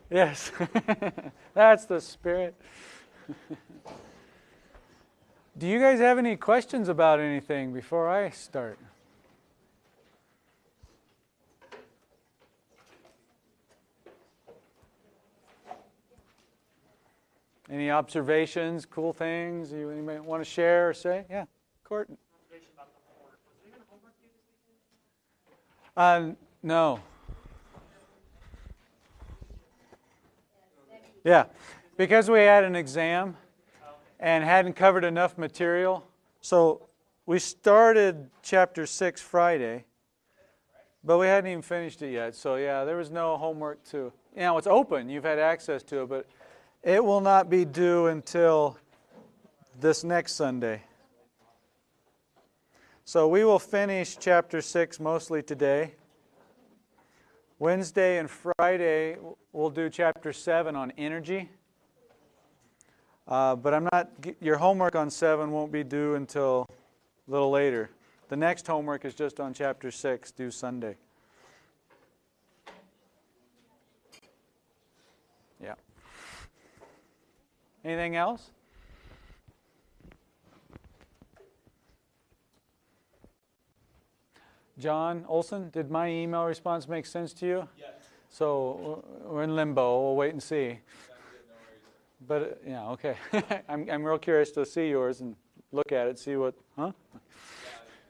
Yes, that's the spirit. Do you guys have any questions about anything before I start? Any observations, cool things you might want to share or say? Yeah, Court. Observation about the homework. Was there even homework due this weekend? No. Yeah, because we had an exam and hadn't covered enough material. So we started chapter 6 Friday, but we hadn't even finished it yet. So yeah, there was no homework to. It's open. You've had access to it, but it will not be due until this next Sunday. So we will finish chapter 6 mostly today. Wednesday and Friday, we'll do chapter 7 on energy. But your homework on 7 won't be due until a little later. The next homework is just on chapter 6, due Sunday. Yeah. Anything else? John Olson, did my email response make sense to you? Yes. So we're in limbo. We'll wait and see. No But yeah, okay. I'm real curious to see yours and look at it, see what. Huh? Yeah,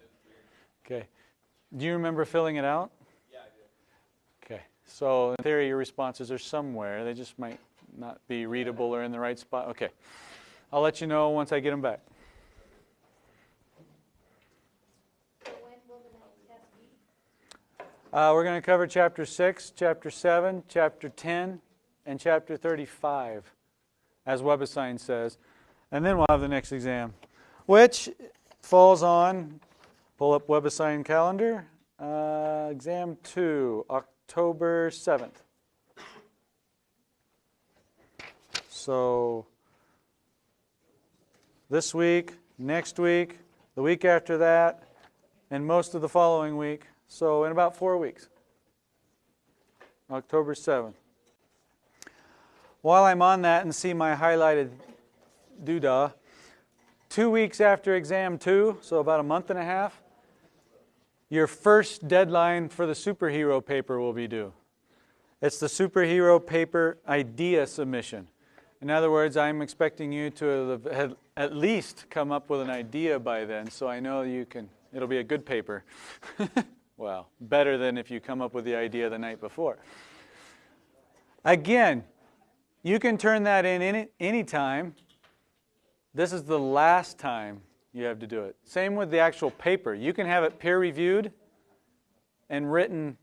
it's weird. Okay. Do you remember filling it out? Yeah, I do. Okay. So in theory, your responses are somewhere. They just might not be readable or in the right spot. Okay. I'll let you know once I get them back. When will the next test be? We're going to cover chapter 6, chapter 7, chapter 10, and chapter 35, as WebAssign says. And then we'll have the next exam, which falls on, pull up WebAssign calendar, exam 2, October 7th. So this week, next week, the week after that, and most of the following week. So in about 4 weeks, October 7th. While I'm on that and see my highlighted doodah, 2 weeks after exam 2, so about a month and a half, your first deadline for the superhero paper will be due. It's the superhero paper idea submission. In other words, I'm expecting you to have at least come up with an idea by then, so I know it'll be a good paper. Well, better than if you come up with the idea the night before. Again, you can turn that in any time. This is the last time you have to do it. Same with the actual paper. You can have it peer-reviewed and written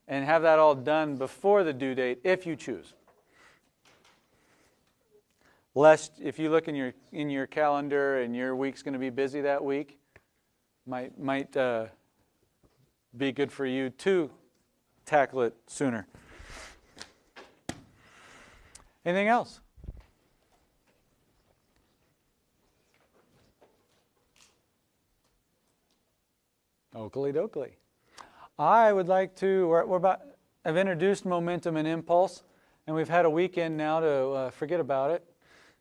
and have that all done before the due date if you choose. Lest, if you look in your calendar and your week's going to be busy that week, might be good for you to tackle it sooner. Anything else? Oakley dokley. I would like to, I've introduced momentum and impulse, and we've had a weekend now to forget about it.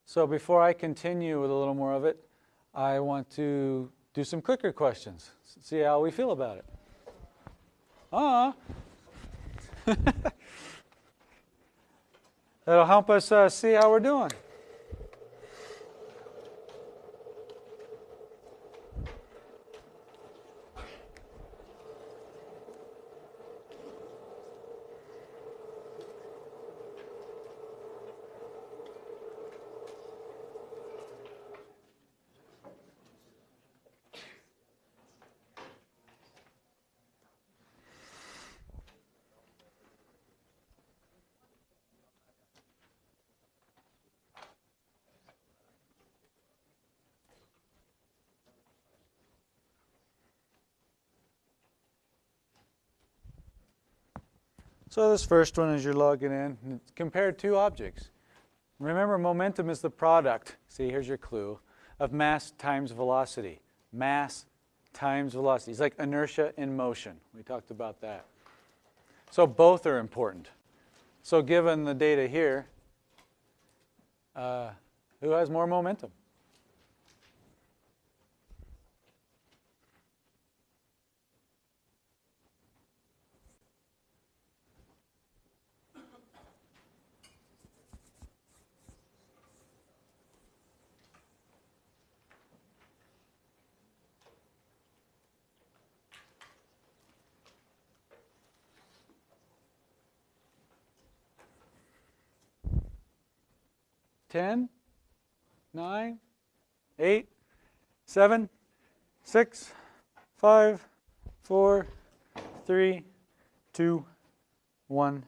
So before I continue with a little more of it, I want to do some clicker questions, see how we feel about it. That'll help us see how we're doing. So this first one, as you're logging in, compare two objects. Remember, momentum is the product, see, here's your clue, of mass times velocity. Mass times velocity. It's like inertia in motion. We talked about that. So both are important. So given the data here, who has more momentum? Ten, 9, 8, 7, 6, 5, 4, 3, 2, 1,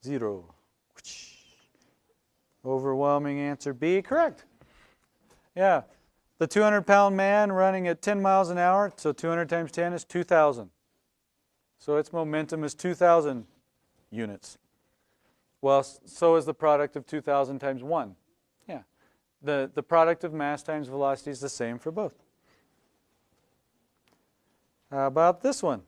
0. Overwhelming answer B, correct. Yeah, the 200-pound man running at 10 miles an hour, so 200 times 10 is 2,000. So its momentum is 2,000 units. Well, so is the product of 2,000 times 1. Yeah, the product of mass times velocity is the same for both. How about this one?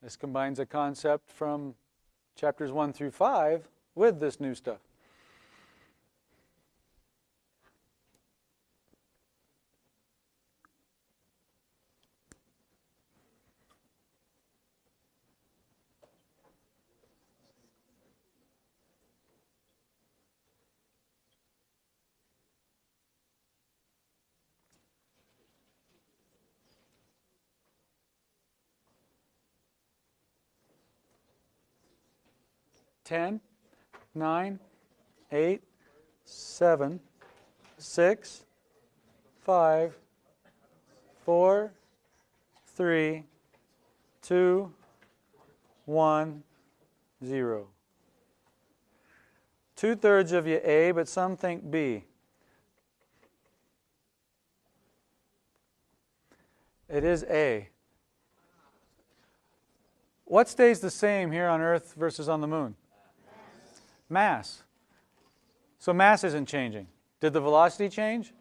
This combines a concept from chapters 1 through 5 with this new stuff. Ten, 9, 8, 7, 6, 5, 4, 3, 2, 1, 0. 2/3 of you A, but some think B. It is A. What stays the same here on Earth versus on the moon? Mass. So mass isn't changing. Did the velocity change?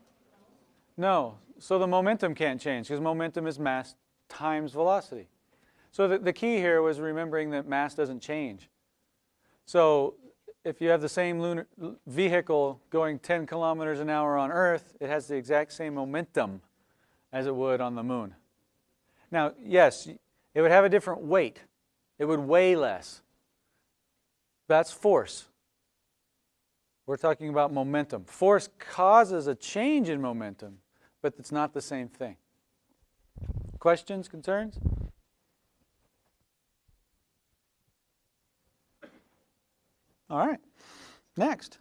No. So the momentum can't change because momentum is mass times velocity. So the key here was remembering that mass doesn't change. So if you have the same lunar vehicle going 10 kilometers an hour on Earth, it has the exact same momentum as it would on the moon. Now, yes, it would have a different weight. It would weigh less. That's force. We're talking about momentum. Force causes a change in momentum, but it's not the same thing. Questions, concerns? All right. Next.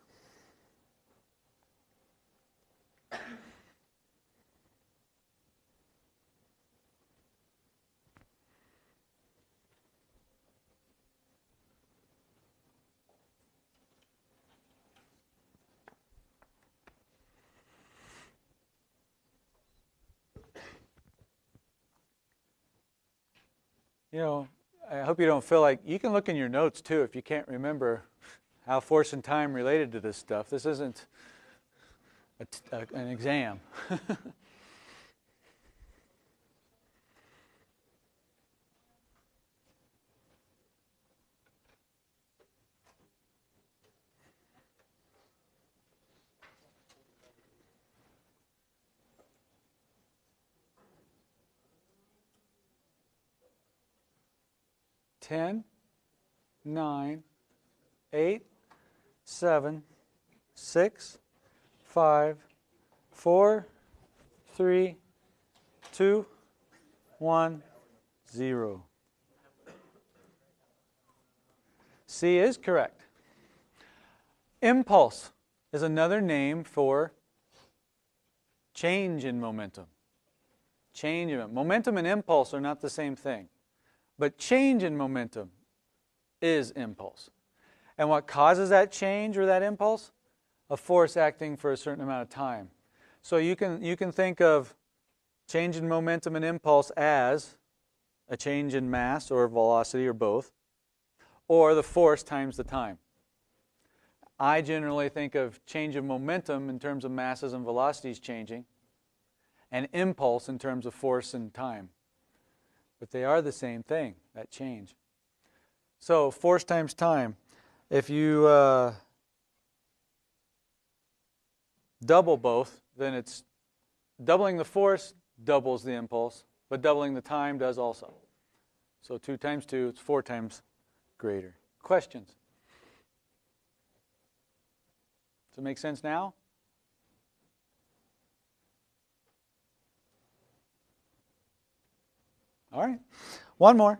You know, I hope you don't feel like, you can look in your notes too if you can't remember how force and time related to this stuff. This isn't an exam. Ten, 9, 8, 7, 6, 5, 4, 3, 2, 1, 0. C is correct. Impulse is another name for change in momentum. Change in momentum and impulse are not the same thing. But change in momentum is impulse. And what causes that change or that impulse? A force acting for a certain amount of time. So you can think of change in momentum and impulse as a change in mass or velocity or both, or the force times the time. I generally think of change of momentum in terms of masses and velocities changing, and impulse in terms of force and time. But they are the same thing, that change. So force times time. If you double both, then it's doubling the force doubles the impulse, but doubling the time does also. So 2 times 2, it's 4 times greater. Questions? Does it make sense now? All right. One more.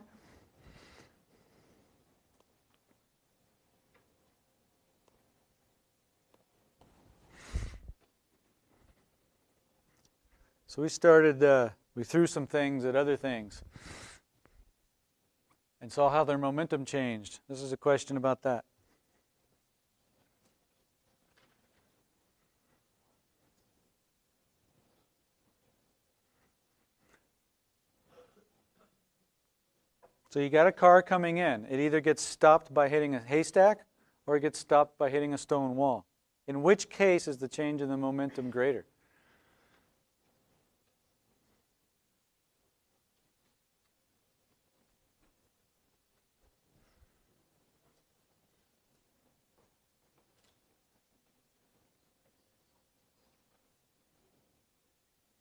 So we threw some things at other things and saw how their momentum changed. This is a question about that. So you got a car coming in. It either gets stopped by hitting a haystack or it gets stopped by hitting a stone wall. In which case is the change in the momentum greater?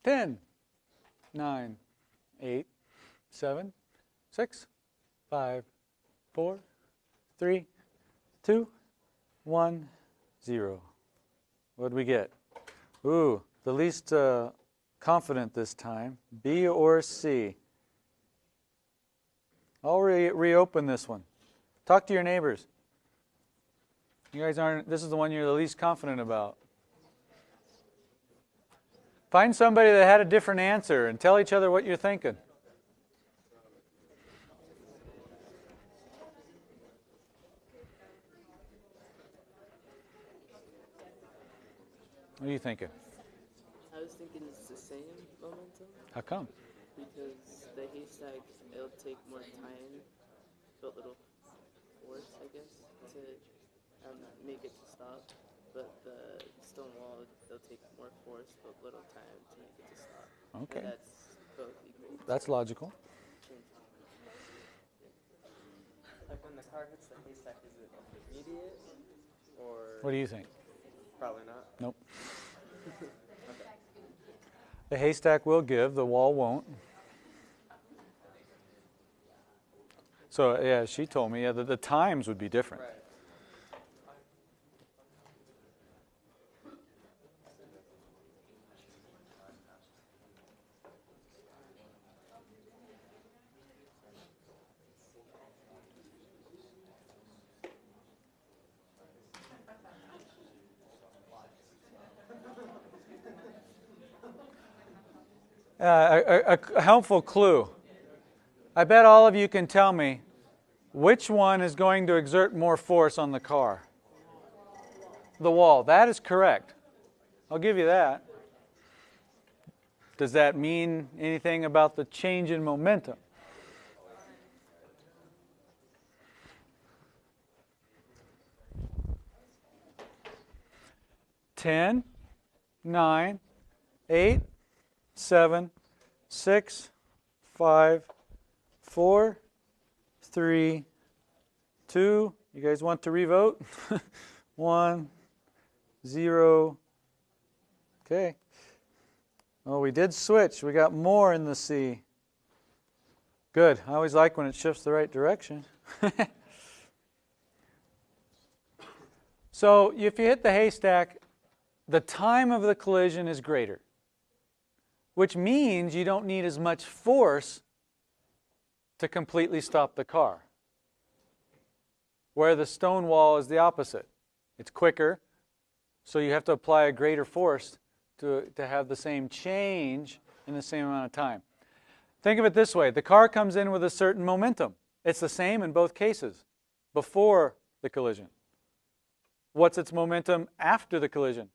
Ten, 9, 8, 7, 6, 5, 4, 3, 2, 1, 0. What did we get? Ooh, the least confident this time. B or C? I'll reopen this one. Talk to your neighbors. You guys aren't, this is the one you're the least confident about. Find somebody that had a different answer and tell each other what you're thinking. What are you thinking? I was thinking it's the same momentum. How come? Because the haystack, it'll take more time, but little force, I guess, to make it to stop. But the stone wall, they'll take more force, but little time to make it to stop. Okay. And that's both equal. That's logical. Like when the car hits the haystack, is it immediate or? What do you think? Probably not. Nope. The haystack will give, the wall won't. So, yeah, she told me that the times would be different. Right. A helpful clue. I bet all of you can tell me which one is going to exert more force on the car. The wall. That is correct. I'll give you that. Does that mean anything about the change in momentum? Ten, 9, 8, 7, 6, 5, 4, 3, 2. You guys want to revote? 1, 0. Okay. Oh, we did switch. We got more in the C. Good. I always like when it shifts the right direction. So if you hit the haystack, the time of the collision is greater, which means you don't need as much force to completely stop the car. Where the stone wall is the opposite. It's quicker, so you have to apply a greater force to have the same change in the same amount of time. Think of it this way. The car comes in with a certain momentum. It's the same in both cases, before the collision. What's its momentum after the collision?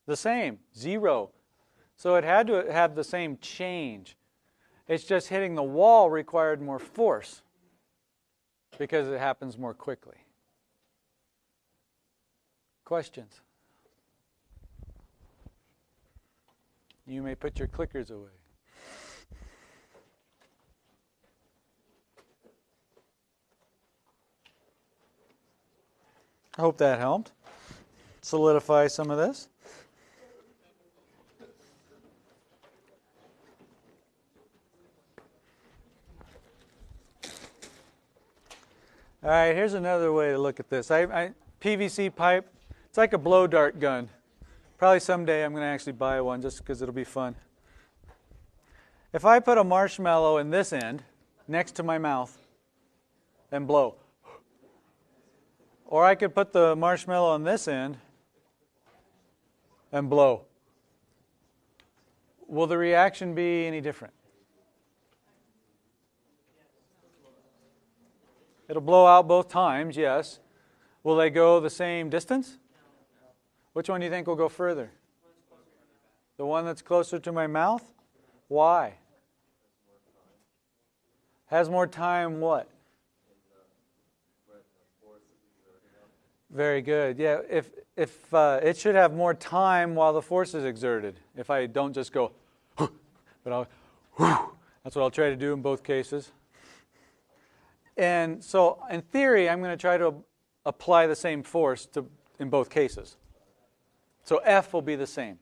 The same, 0. So it had to have the same change. It's just hitting the wall required more force because it happens more quickly. Questions? You may put your clickers away. I hope that helped solidify some of this. All right, here's another way to look at this. PVC pipe, it's like a blow dart gun. Probably someday I'm going to actually buy one just because it'll be fun. If I put a marshmallow in this end next to my mouth and blow, or I could put the marshmallow on this end and blow, will the reaction be any different? It'll blow out both times, yes. Will they go the same distance? Which one do you think will go further? The one that's closer to my mouth? Why? Has more time what? Very good. Yeah, if it should have more time while the force is exerted. If I don't just go, but I'll, that's what I'll try to do in both cases. And so, in theory, I'm going to try to apply the same force in both cases. So F will be the same.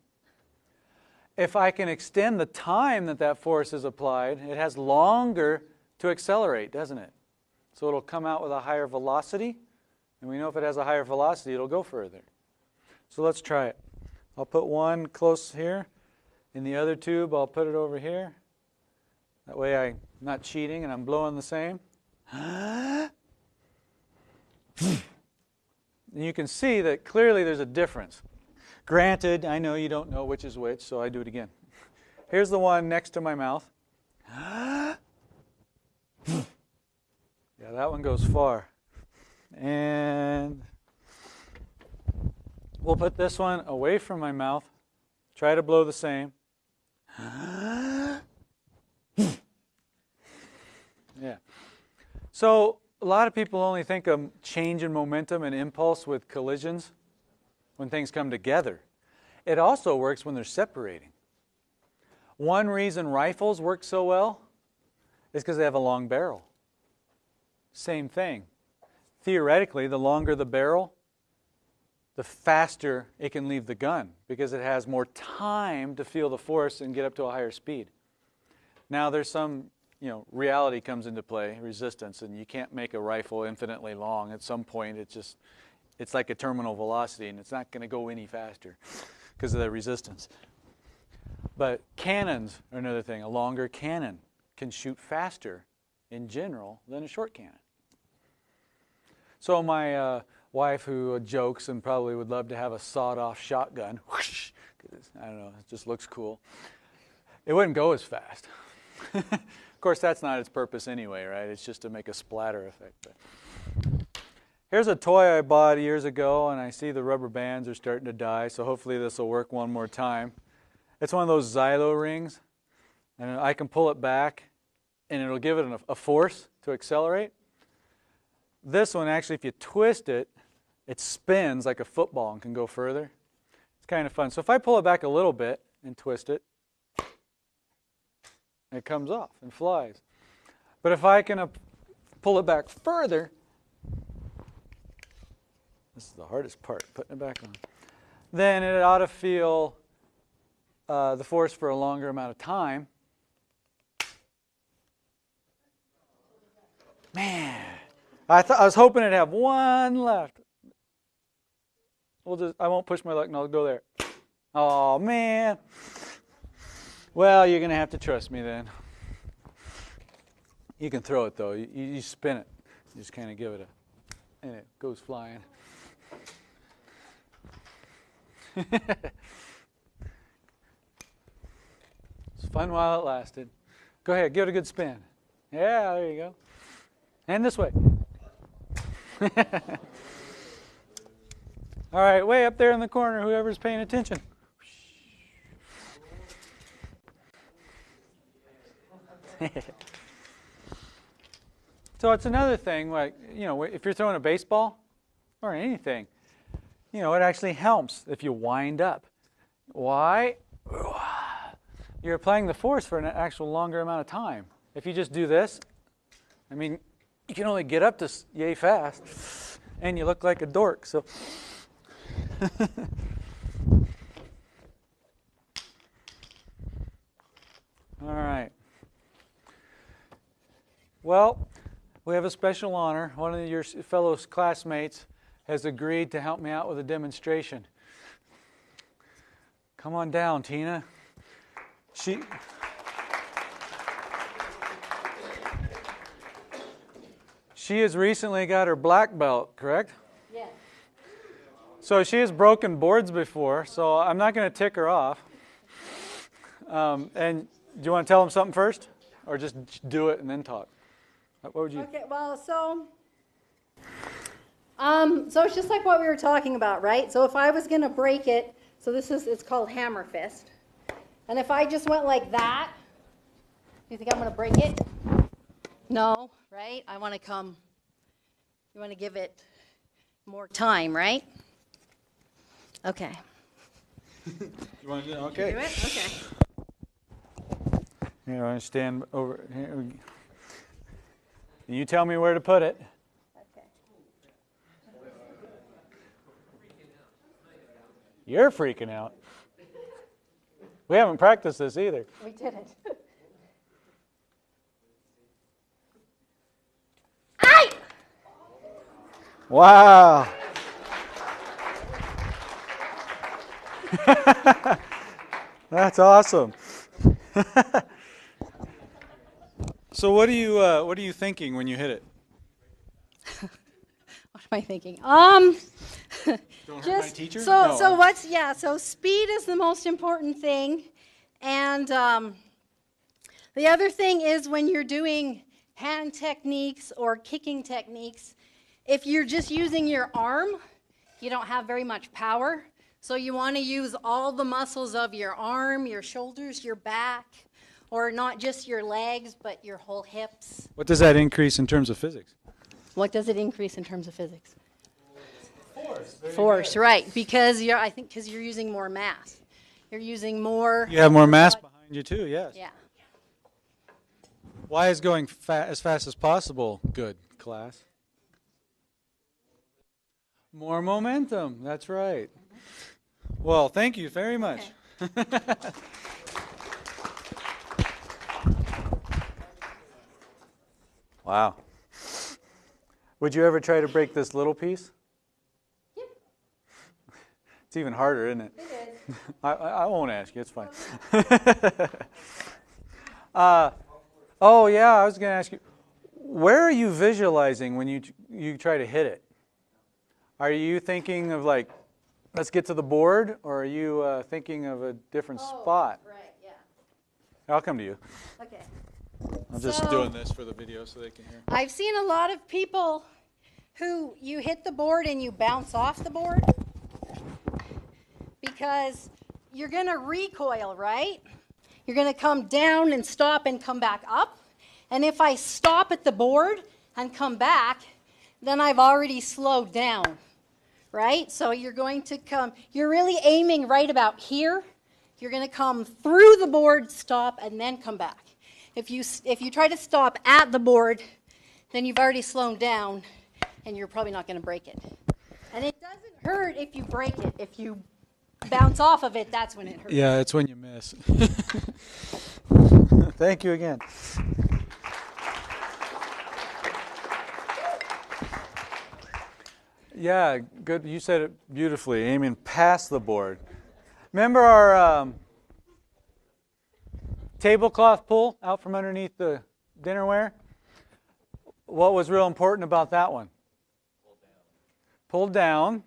If I can extend the time that force is applied, it has longer to accelerate, doesn't it? So it'll come out with a higher velocity. And we know if it has a higher velocity, it'll go further. So let's try it. I'll put one close here. In the other tube, I'll put it over here. That way I'm not cheating and I'm blowing the same. And you can see that clearly there's a difference. Granted, I know you don't know which is which, so I do it again. Here's the one next to my mouth. Yeah, that one goes far. And we'll put this one away from my mouth. Try to blow the same. Yeah. So a lot of people only think of change in momentum and impulse with collisions when things come together. It also works when they're separating. One reason rifles work so well is because they have a long barrel. Same thing. Theoretically, the longer the barrel, the faster it can leave the gun because it has more time to feel the force and get up to a higher speed. Now there's some, reality comes into play, resistance, and you can't make a rifle infinitely long. At some point, it's like a terminal velocity, and it's not going to go any faster because of the resistance. But cannons are another thing. A longer cannon can shoot faster in general than a short cannon. So my wife, who jokes and probably would love to have a sawed-off shotgun, whoosh, 'cause, I don't know, it just looks cool. It wouldn't go as fast. Of course, that's not its purpose anyway, right? It's just to make a splatter effect. But here's a toy I bought years ago, and I see the rubber bands are starting to die, so hopefully this will work one more time. It's one of those Xylo rings, and I can pull it back, and it'll give it a force to accelerate. This one, actually, if you twist it, it spins like a football and can go further. It's kind of fun. So if I pull it back a little bit and twist it, it comes off and flies. But if I can pull it back further, this is the hardest part, putting it back on, then it ought to feel the force for a longer amount of time. Man, I was hoping it'd have one left. I won't push my luck and I'll go there. Oh, man. Well, you're going to have to trust me then. You can throw it, though. You spin it. You just kind of give it and it goes flying. It's fun while it lasted. Go ahead, give it a good spin. Yeah, there you go. And this way. All right, way up there in the corner, whoever's paying attention. So it's another thing, like, if you're throwing a baseball or anything, you know, it actually helps if you wind up. Why? You're applying the force for an actual longer amount of time. If you just do this, I mean, you can only get up to yay fast, and you look like a dork. So, all right. Well, we have a special honor. One of your fellow classmates has agreed to help me out with a demonstration. Come on down, Tina. She has recently got her black belt, correct? Yes. So she has broken boards before, so I'm not going to tick her off. And do you want to tell them something first? Or just do it and then talk? What would you... Okay, well, so it's just like what we were talking about, right? So if I was going to break it, so it's called hammer fist. And if I just went like that, do you think I'm going to break it? No, right? You want to give it more time, right? Okay. You want to do it? Okay. Do it? Okay. Here, I want to stand over here. You tell me where to put it. Okay. You're freaking out. We haven't practiced this either. We didn't. Aye! Wow. That's awesome. So what are you thinking when you hit it? What am I thinking? Don't hurt my teacher? So No. so speed is the most important thing, and the other thing is when you're doing hand techniques or kicking techniques, if you're just using your arm, you don't have very much power. So you want to use all the muscles of your arm, your shoulders, your back, or not just your legs, but your whole hips. What does that increase in terms of physics? What does it increase in terms of physics? Force, right? Because you're using more mass. You're using more. You have more mass behind you too, yes. Yeah. Why is going as fast as possible good, class? More momentum, that's right. Well, thank you very much. Okay. Wow. Would you ever try to break this little piece? Yep. It's even harder, isn't it? It is. I won't ask you, it's fine. Oh yeah, I was going to ask you, where are you visualizing when you try to hit it? Are you thinking of like, let's get to the board, or are you thinking of a different spot? Right, yeah. I'll come to you. Okay. I'm just doing this for the video so they can hear. I've seen a lot of people who you hit the board and you bounce off the board because you're going to recoil, right? You're going to come down and stop and come back up. And if I stop at the board and come back, then I've already slowed down, right? So you're going to you're really aiming right about here. You're going to come through the board, stop, and then come back. If you try to stop at the board, then you've already slowed down, and you're probably not going to break it. And it doesn't hurt if you break it. If you bounce off of it, that's when it hurts. Yeah, it's when you miss. Thank you again. Yeah, good. You said it beautifully, aiming past the board. Remember our tablecloth pull out from underneath the dinnerware? What was real important about that one? Pull down.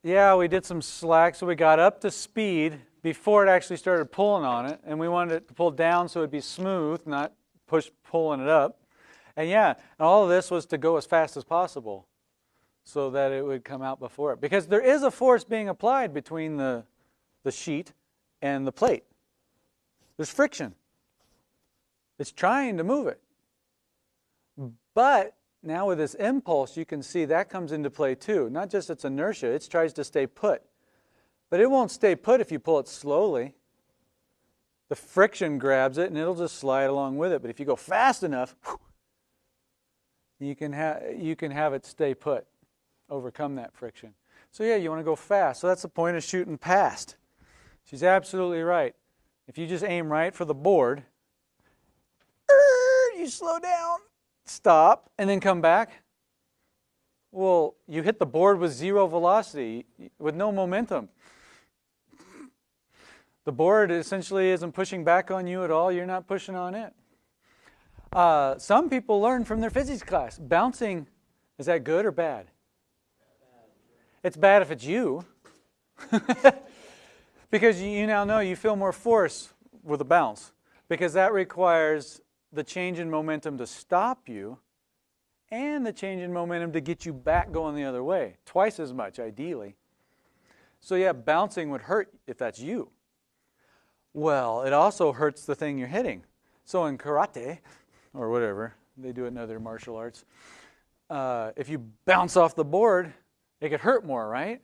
Yeah, we did some slack, so we got up to speed before it actually started pulling on it, and we wanted it to pull down so it'd be smooth, not pulling it up. And yeah, and all of this was to go as fast as possible so that it would come out before it. Because there is a force being applied between the sheet and the plate. There's friction. It's trying to move it. But now with this impulse, you can see that comes into play too. Not just its inertia, it tries to stay put. But it won't stay put if you pull it slowly. The friction grabs it and it'll just slide along with it. But if you go fast enough, you can have it stay put, overcome that friction. So yeah, you want to go fast. So that's the point of shooting past. She's absolutely right. If you just aim right for the board, you slow down, stop, and then come back. Well, you hit the board with zero velocity, with no momentum. The board essentially isn't pushing back on you at all. You're not pushing on it. Some people learn from their physics class. Bouncing, is that good or bad? It's bad if it's you. Because you now know you feel more force with a bounce. Because that requires the change in momentum to stop you and the change in momentum to get you back going the other way. Twice as much, ideally. So yeah, bouncing would hurt if that's you. Well, it also hurts the thing you're hitting. So in karate, or whatever, they do it in other martial arts, if you bounce off the board, it could hurt more, right?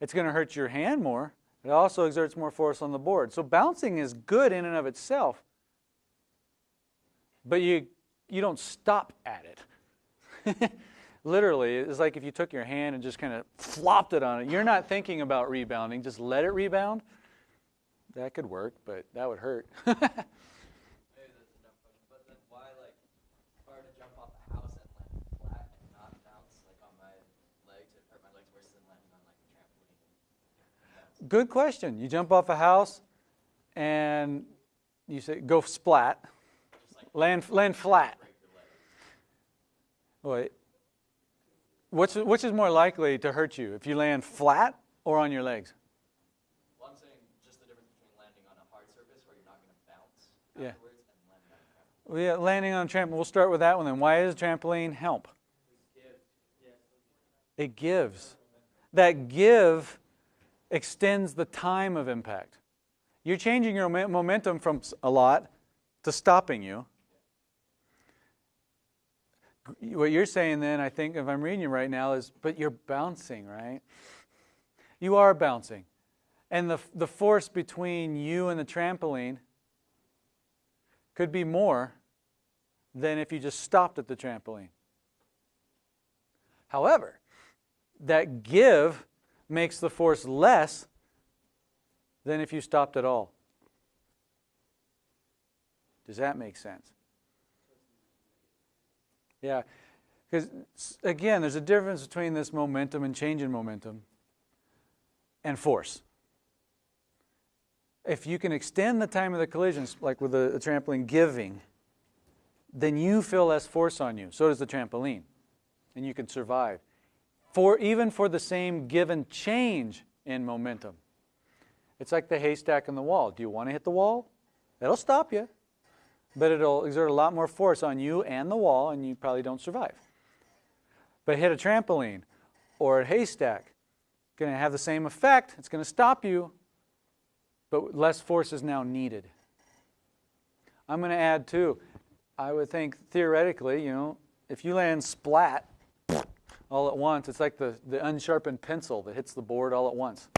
It's going to hurt your hand more. It also exerts more force on the board. So bouncing is good in and of itself, but you don't stop at it. Literally, it's like if you took your hand and just kind of flopped it on it. You're not thinking about rebounding, just let it rebound. That could work, but that would hurt. Maybe that's a dumb question, but then why, like, if I were to jump off a house and land flat and not bounce, like, on my legs, it hurt my legs worse than landing on, like, a trampoline? Good question. You jump off a house and you say, go splat. Land flat. Wait. Which is more likely to hurt you, if you land flat or on your legs? Well, I'm saying just the difference between landing on a hard surface where you're not going to bounce afterwards and landing on a trampoline. Well, yeah, landing on a trampoline. We'll start with that one then. Why does a trampoline help? It gives. That give extends the time of impact. You're changing your momentum from a lot to stopping you. What you're saying then, I think, if I'm reading you right now, is, but you're bouncing, right? You are bouncing. And the force between you and the trampoline could be more than if you just stopped at the trampoline. However, that give makes the force less than if you stopped at all. Does that make sense? Yeah, because again, there's a difference between this momentum and change in momentum and force. If you can extend the time of the collisions, like with a trampoline giving, then you feel less force on you. So does the trampoline, and you can survive. Even for the same given change in momentum. It's like the haystack in the wall. Do you want to hit the wall? It'll stop you. But it'll exert a lot more force on you and the wall, and you probably don't survive. But hit a trampoline or a haystack, going to have the same effect. It's going to stop you, but less force is now needed. I'm going to add too, I would think theoretically, if you land splat all at once, it's like the unsharpened pencil that hits the board all at once,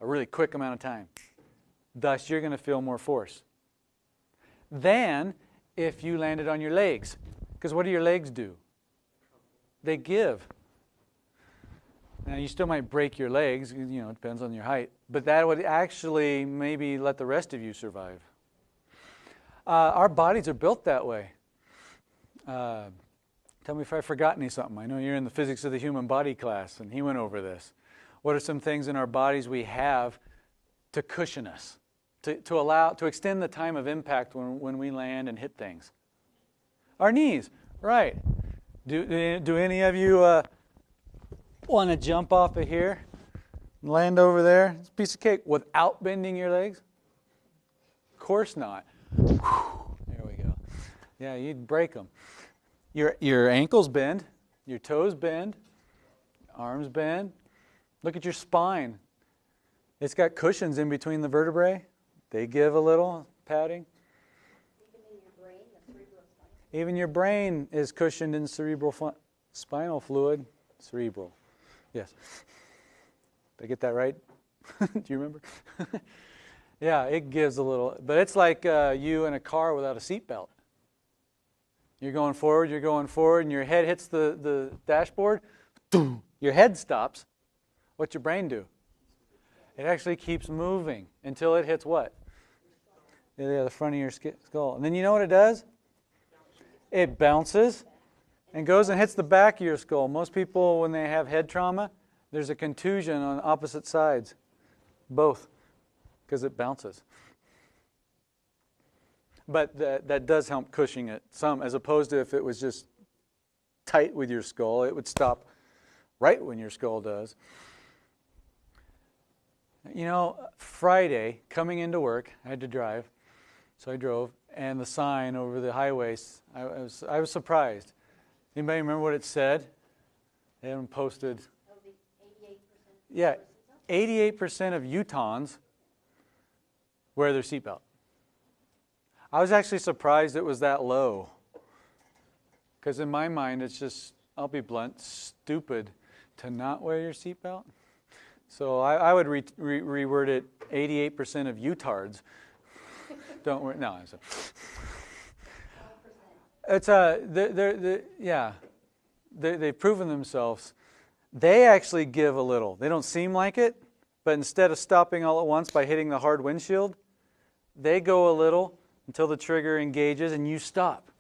a really quick amount of time. Thus, you're going to feel more force than if you landed on your legs. Because what do your legs do? They give. Now, you still might break your legs, it depends on your height, but that would actually maybe let the rest of you survive. Our bodies are built that way. Tell me if I forgot something. I know you're in the physics of the human body class, and he went over this. What are some things in our bodies we have to cushion us? To extend the time of impact when we land and hit things. Our knees, right. Do any of you want to jump off of here, land over there, it's a piece of cake, without bending your legs? Of course not. There we go. Yeah, you'd break them. Your ankles bend, your toes bend, arms bend. Look at your spine. It's got cushions in between the vertebrae. They give a little padding. Even in your brain, the cerebrospinal. Even your brain is cushioned in spinal fluid. Cerebral. Yes. Did I get that right? Do you remember? Yeah, it gives a little, but it's like you in a car without a seatbelt. You're going forward, and your head hits the dashboard. Your head stops. What's your brain do? It actually keeps moving until it hits what? Yeah, the front of your skull. And then you know what it does? It bounces and goes and hits the back of your skull. Most people, when they have head trauma, there's a contusion on opposite sides. Both. Because it bounces. But that does help cushioning it some, as opposed to if it was just tight with your skull, it would stop right when your skull does. You know, Friday, coming into work, I had to drive, so I drove, and the sign over the highways, I was surprised. Anybody remember what it said? They haven't posted. Oh, the 88%. Yeah, 88% of Utahns wear their seatbelt. I was actually surprised it was that low. Because in my mind, it's just, I'll be blunt, stupid to not wear your seatbelt. So I would reword it, 88% of Utards don't wear. No, it's they've proven themselves. They actually give a little. They don't seem like it, but instead of stopping all at once by hitting the hard windshield, they go a little until the trigger engages and you stop.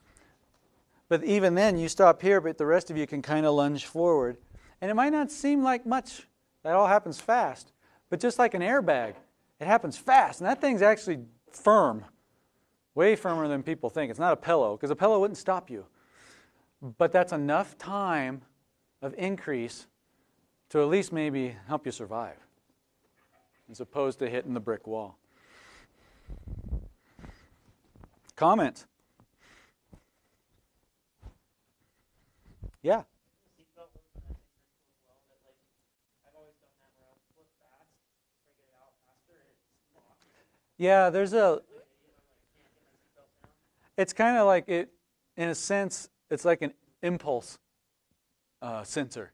But even then, you stop here, but the rest of you can kind of lunge forward. And it might not seem like much. That all happens fast. But just like an airbag, it happens fast. And that thing's actually firm. Way firmer than people think. It's not a pillow, because a pillow wouldn't stop you. But that's enough time of increase to at least maybe help you survive, as opposed to hitting the brick wall. Comments? Yeah. Yeah, it's kind of like it, in a sense, it's like an impulse sensor.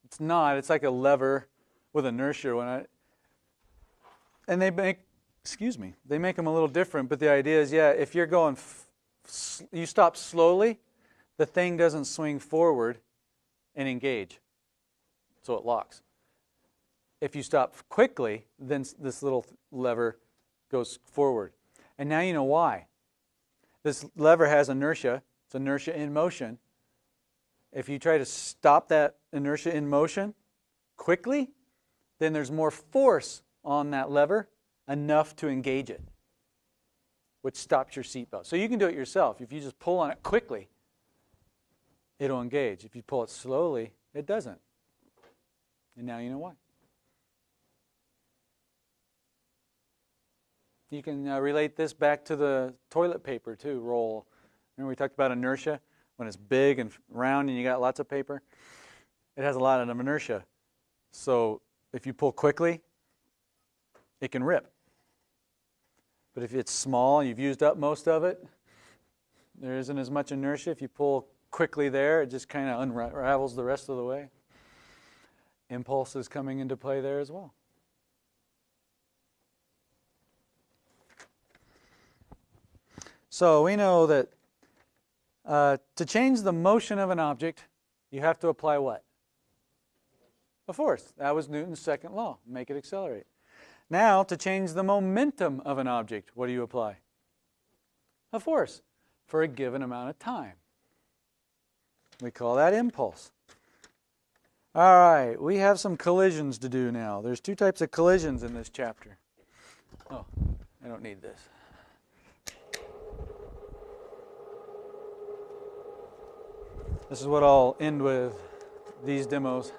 It's not, it's like a lever with inertia. And they make them a little different, but the idea is, yeah, if you're going, you stop slowly, the thing doesn't swing forward and engage. So it locks. If you stop quickly, then this little lever goes forward. And now you know why. This lever has inertia. It's inertia in motion. If you try to stop that inertia in motion quickly, then there's more force on that lever, enough to engage it, which stops your seatbelt. So you can do it yourself. If you just pull on it quickly, it'll engage. If you pull it slowly, it doesn't. And now you know why. You can relate this back to the toilet paper too, roll. Remember we talked about inertia? When it's big and round and you got lots of paper, it has a lot of inertia. So if you pull quickly, it can rip. But if it's small and you've used up most of it, there isn't as much inertia. If you pull quickly there, it just kind of unravels the rest of the way. Impulse is coming into play there as well. So we know that to change the motion of an object, you have to apply what? A force. That was Newton's second law. Make it accelerate. Now, to change the momentum of an object, what do you apply? A force for a given amount of time. We call that impulse. All right, we have some collisions to do now. There's two types of collisions in this chapter. Oh, I don't need this. This is what I'll end with, these demos.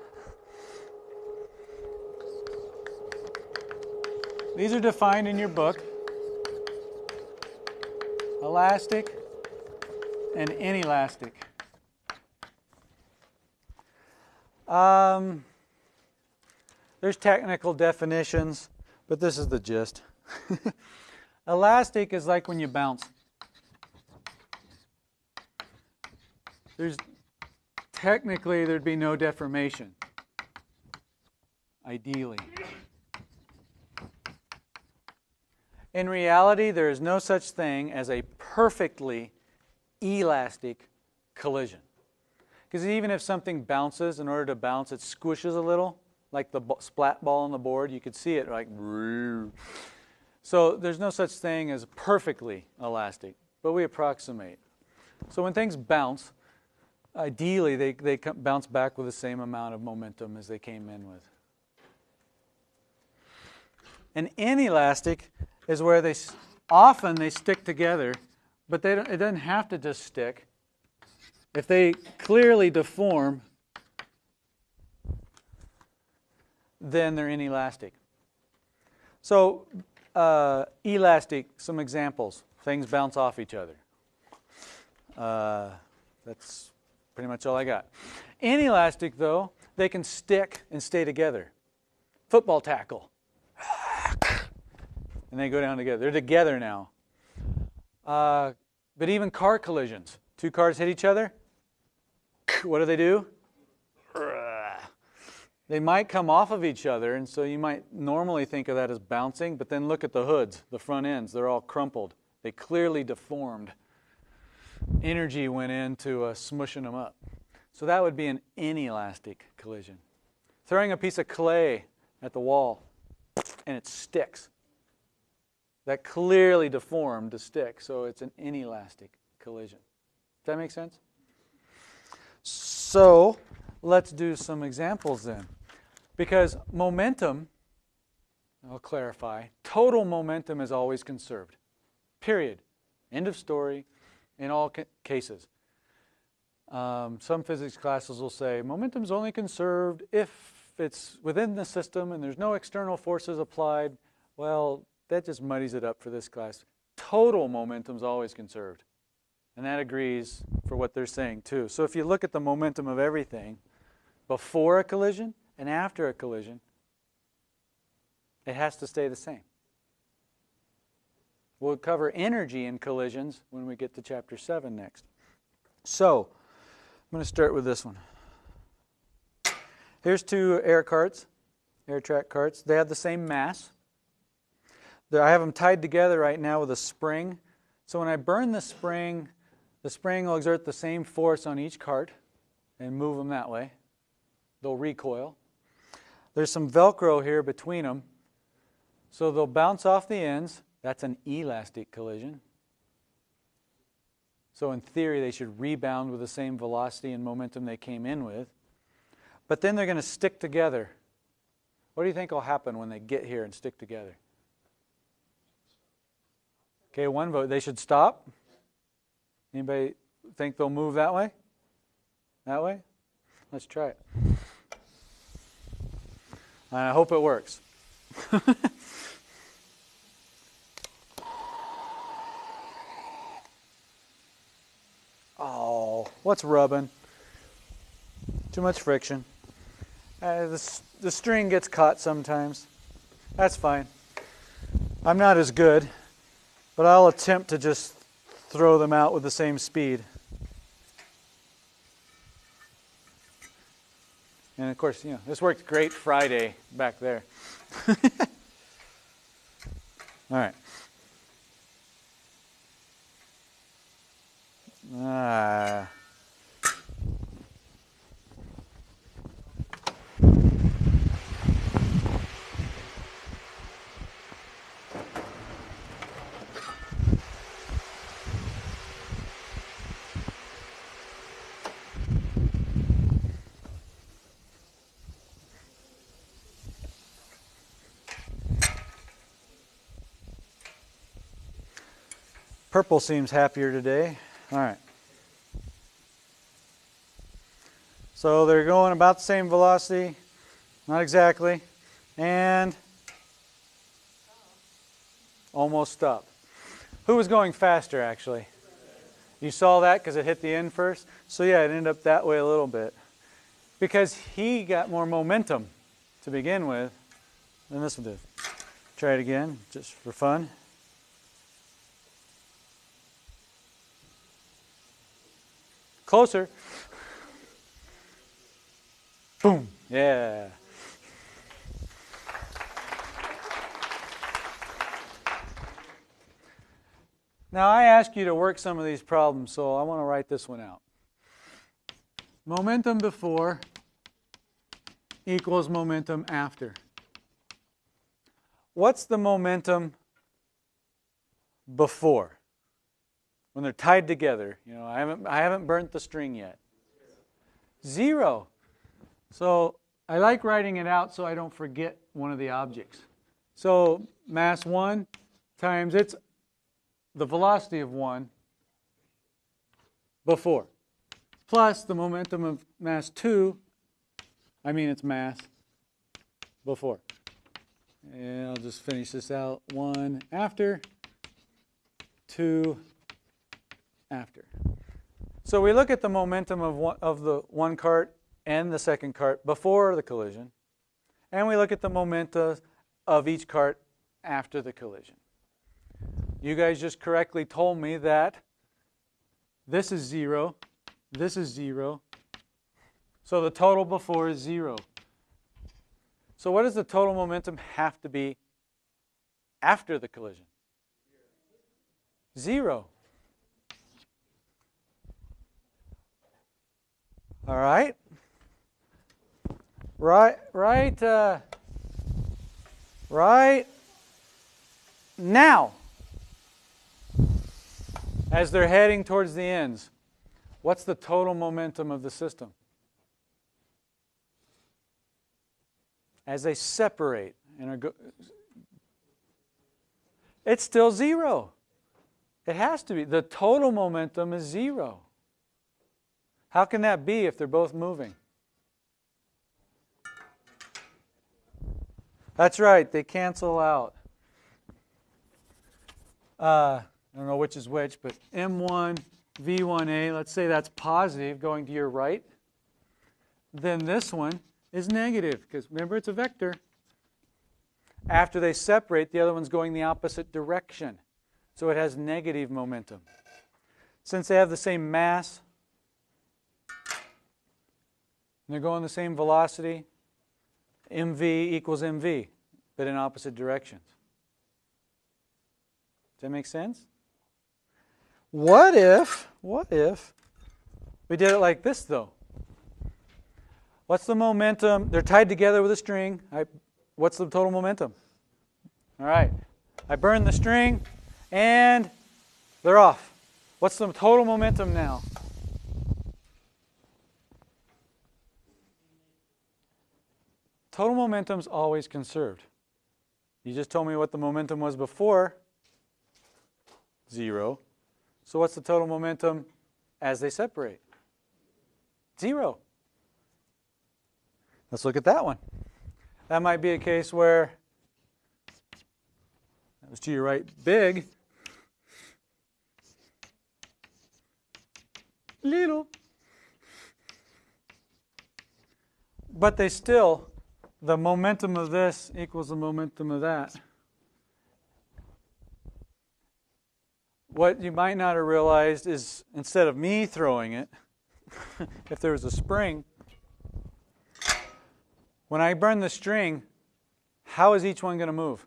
These are defined in your book. Elastic and inelastic. There's technical definitions, but this is the gist. Elastic is like when you bounce. technically there'd be no deformation, ideally. In reality, there is no such thing as a perfectly elastic collision. Because even if something bounces, in order to bounce, it squishes a little, like the splat ball on the board. You could see it like... So there's no such thing as perfectly elastic, but we approximate. So when things bounce, ideally they bounce back with the same amount of momentum as they came in with. An inelastic is where often they stick together, but it doesn't have to just stick. If they clearly deform, then they're inelastic. So elastic, some examples. Things bounce off each other. That's pretty much all I got. Inelastic, though, they can stick and stay together. Football tackle. And they go down together. They're together now. But even car collisions. Two cars hit each other. What do? They might come off of each other, and so you might normally think of that as bouncing, but then look at the hoods, the front ends. They're all crumpled. They clearly deformed. Energy went into smushing them up. So that would be an inelastic collision. Throwing a piece of clay at the wall, and it sticks. That clearly deformed to stick, so it's an inelastic collision. Does that make sense? So let's do some examples then. Because momentum, I'll clarify, total momentum is always conserved. Period. End of story in all cases. Some physics classes will say momentum is only conserved if it's within the system and there's no external forces applied. Well, that just muddies it up for this class. Total momentum is always conserved. And that agrees for what they're saying too. So if you look at the momentum of everything, before a collision and after a collision, it has to stay the same. We'll cover energy in collisions when we get to chapter 7 next. So, I'm going to start with this one. Here's two air track carts. They have the same mass. I have them tied together right now with a spring. So when I burn the spring will exert the same force on each cart and move them that way. They'll recoil. There's some Velcro here between them. So they'll bounce off the ends. That's an elastic collision. So in theory, they should rebound with the same velocity and momentum they came in with. But then they're going to stick together. What do you think will happen when they get here and stick together? Okay, one vote. They should stop. Anybody think they'll move that way? That way? Let's try it. I hope it works. Oh, what's rubbing? Too much friction. The string gets caught sometimes. That's fine. I'm not as good, but I'll attempt to just throw them out with the same speed. And of course, this worked great Friday back there. All right. Purple seems happier today. All right. So they're going about the same velocity. Not exactly. And almost stopped. Who was going faster, actually? You saw that because it hit the end first? So yeah, it ended up that way a little bit. Because he got more momentum to begin with than this one did. Try it again, just for fun. Closer. Boom. Yeah. Now I ask you to work some of these problems, so I want to write this one out. Momentum before equals momentum after. What's the momentum before? When they're tied together, you know, I haven't burnt the string yet. 0. So I like writing it out so I don't forget one of the objects. So mass 1 times the velocity of 1 before, plus the momentum of mass 2, its mass before. And I'll just finish this out. 1 after, 2 after. So we look at the momentum of the one cart and the second cart before the collision, and we look at the momenta of each cart after the collision. You guys just correctly told me that this is 0, this is 0, so the total before is 0. So what does the total momentum have to be after the collision? 0. All right. Right now, as they're heading towards the ends, what's the total momentum of the system? As they separate and it's still 0. It has to be. The total momentum is 0. How can that be if they're both moving? That's right, they cancel out. I don't know which is which, but M1, V1A, let's say that's positive going to your right. Then this one is negative, because remember it's a vector. After they separate, the other one's going the opposite direction. So it has negative momentum. Since they have the same mass, and they're going the same velocity, mv equals mv, but in opposite directions. Does that make sense? What if we did it like this, though? What's the momentum? They're tied together with a string. What's the total momentum? All right. I burn the string, and they're off. What's the total momentum now? Total momentum's always conserved. You just told me what the momentum was before. 0. So what's the total momentum as they separate? 0. Let's look at that one. That might be a case where that was to your right big, little, but they still, the momentum of this equals the momentum of that. What you might not have realized is instead of me throwing it, if there was a spring, when I burn the string, how is each one going to move?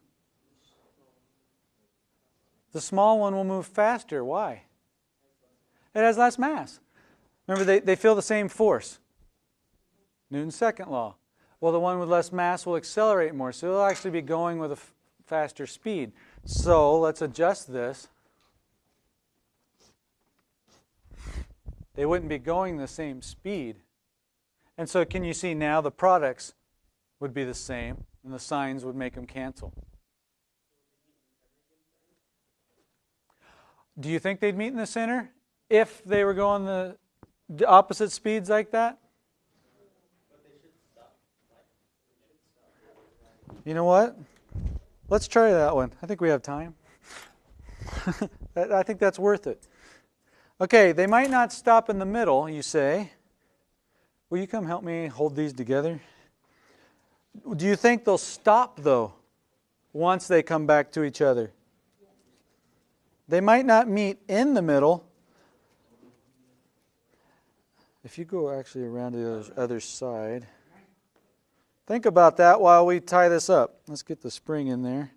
The small one will move faster. Why? It has less mass. Remember, they feel the same force. Newton's second law. Well, the one with less mass will accelerate more, so it'll actually be going with a faster speed. So let's adjust this. They wouldn't be going the same speed. And so can you see now the products would be the same, and the signs would make them cancel. Do you think they'd meet in the center if they were going the opposite speeds like that? You know what? Let's try that one. I think we have time. I think that's worth it. Okay, they might not stop in the middle, you say. Will you come help me hold these together? Do you think they'll stop, though, once they come back to each other? They might not meet in the middle. if you go actually around to the other side, think about that while we tie this up. Let's get the spring in there.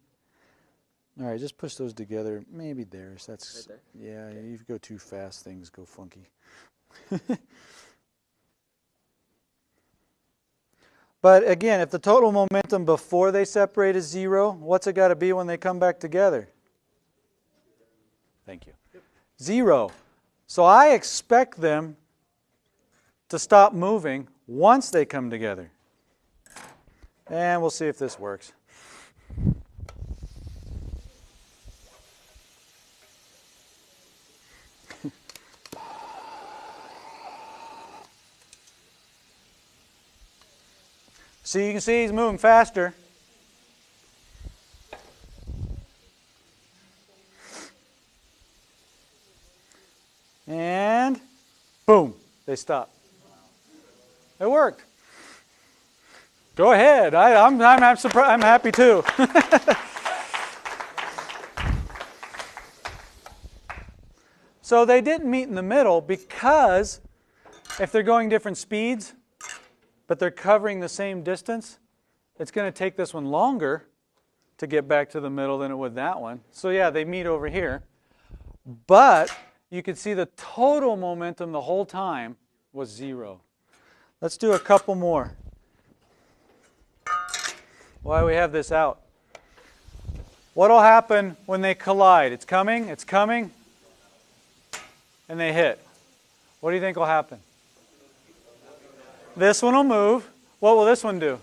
All right, just push those together. Maybe there. So that's Right there? yeah. If you go too fast, things go funky. But again, if the total momentum before they separate is 0, what's it got to be when they come back together? Thank you. 0. So I expect them to stop moving once they come together. And we'll see if this works. So you can see he's moving faster. And boom, they stop. It worked. Go ahead. I'm surprised. I'm happy too. So they didn't meet in the middle because if they're going different speeds, but they're covering the same distance, it's going to take this one longer to get back to the middle than it would that one. So yeah, they meet over here. But you can see the total momentum the whole time was 0. Let's do a couple more. Why do we have this out? What will happen when they collide? It's coming, and they hit. What do you think will happen? This one will move. What will this one do?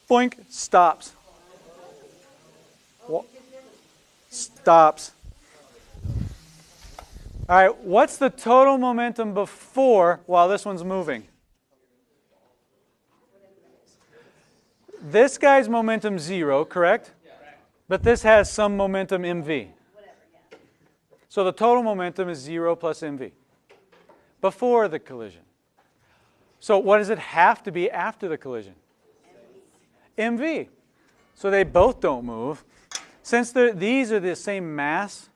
Boink, stops. Stops. All right, what's the total momentum before while this one's moving? This guy's momentum 0, correct? But this has some momentum mv. So the total momentum is 0 plus mv before the collision. So what does it have to be after the collision? mv. So they both don't move. Since these are the same mass,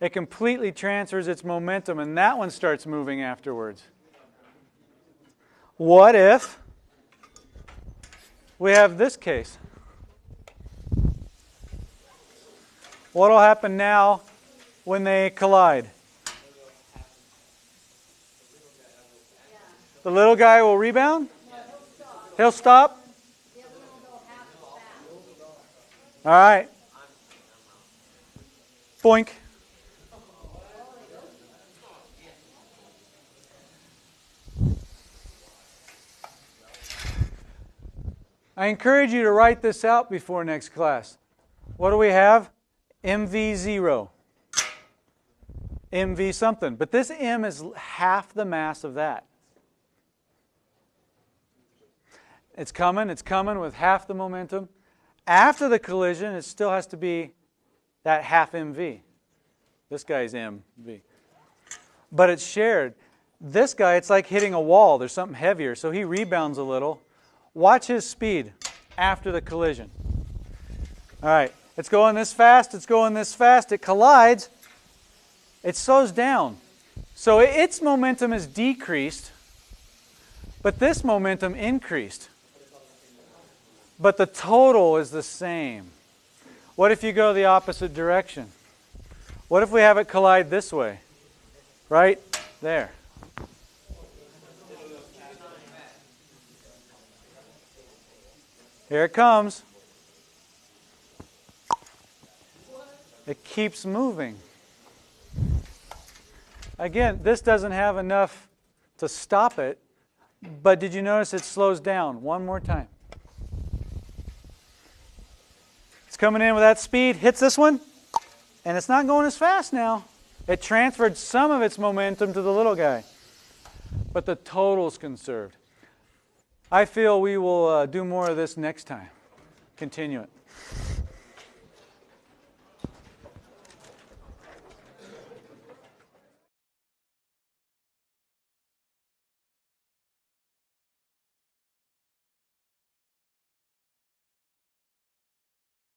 it completely transfers its momentum, and that one starts moving afterwards. What if we have this case? What will happen now when they collide? The little guy will rebound? He'll stop? All right. Boink. I encourage you to write this out before next class. What do we have? MV0. MV something. But this M is half the mass of that. It's coming with half the momentum. After the collision, it still has to be that half mv. This guy's mv. But it's shared. This guy, it's like hitting a wall. There's something heavier, so he rebounds a little. Watch his speed after the collision. All right, it's going this fast, it collides, it slows down. So its momentum is decreased, but this momentum increased. But the total is the same. What if you go the opposite direction? What if we have it collide this way? Right there. Here it comes. It keeps moving. Again, this doesn't have enough to stop it, but did you notice it slows down? One more time. It's coming in with that speed, hits this one, and it's not going as fast now. It transferred some of its momentum to the little guy, but the total's conserved. I feel we will do more of this next time. Continue it.